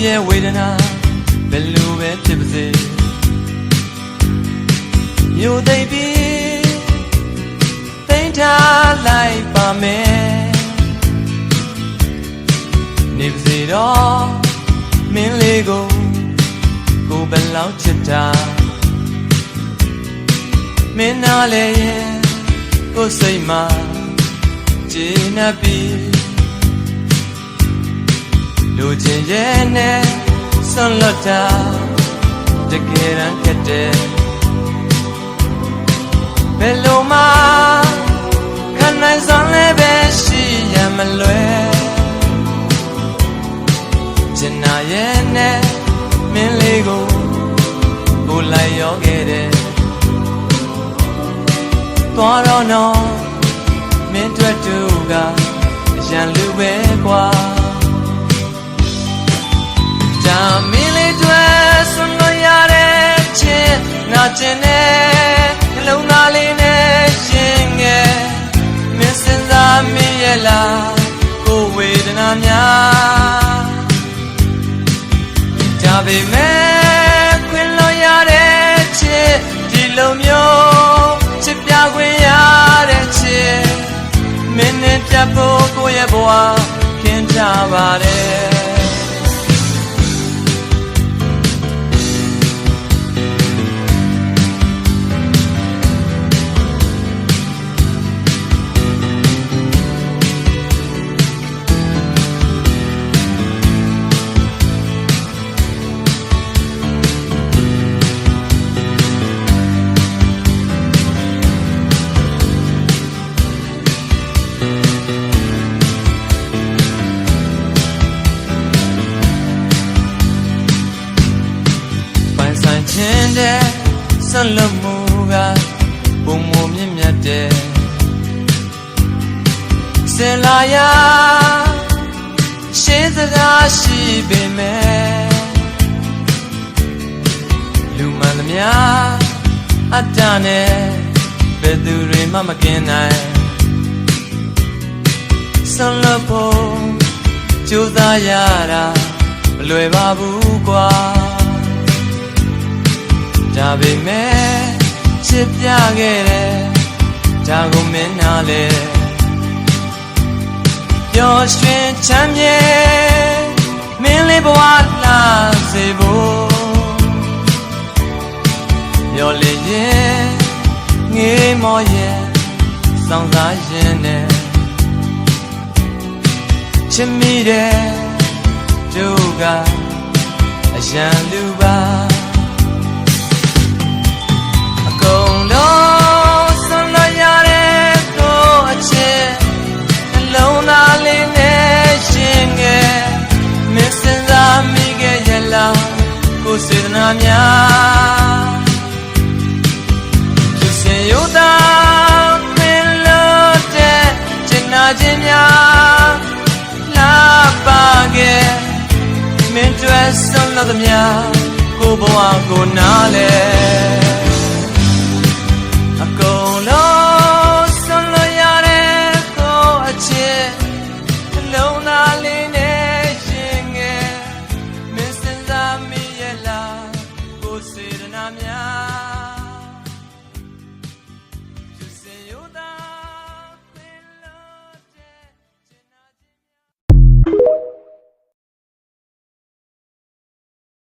ရဲ့ဝေဒနာဘယ်လိုပဲဖြစ်ပါစေမြို့သိပ်ပြီးသိမ်းထားလိုက်ပါမယ်နေပါစေတော့မင်းလေးကိုဘယ်လောက်ချစ်တာမင်းနာလေရဲ့ကိုယ်စိတ်မှာကျေနပ်ပြီးလူချင်းရဲ့နဲ့ဆွန့်လွတ်တာတကယ်တမ်းခက်တယ်ဘယ်လိုမှခံနိုင်စွမ်းလည်းပဲရှိရမလွယ်ချင်နာရဲ့နဲ့မင်းလေးကိုလိုက်ရောခဲ့တယ်သွားတော့နော်မင်းတို့ကအရန်လူပဲကွာဒါမင်းလေးတွေဆွမ်းလို့ရတဲ့ချစ်နာကျင်တဲ့နှလုံးသားလေးနဲ့ရှင်ငယ်မင်းစဉ်းစားမိရဲ့လားကိုဝေဒနာများဒါပေမဲ့ခွင်လို့ရတဲ့ချစ်ဒီလိုမျိုးချစ်ပြခွင့်ရတဲ့ချစ်မင်းနဲ့ပြတ်ဖို့ကိုယ့်ရဲ့ဘဝခင်ကြပါတယ်ချင်းတဲ့ဆက်လို့မူကပုံမမြင့်မြတ်တဲ့စင်လာရရှင်းစကားရှိပေမဲ့လူမှန်သမျှအတ္တနဲ့ဘယ်သူတွေမှမကင်းနိုင်ဆက်လို့ဖို့ကြိုးစားရတာမလွယ်ပါဘူးကွာဒါပေမဲ့ချစ်ပြခဲ့တယ်ဒါကိုမင်းနာလေပျော်ရွှင်ချမ်းမြေမင်းလေးဘဝလာစေဖို့မျော်လင့်ရင်ငေးမောရဲ့စောင့်စားရင်နဲ့ချစ်မိတဲ့တို့ကအရန်လူပါကိုစေတနာများသူစင်ရုပ်သာပင်လို့တဲ့ကျင်နာခြင်းများလာပါခဲ့မင်းတွေ့ဆုံးလို့သမျှကိုဘဝကိုနားလဲ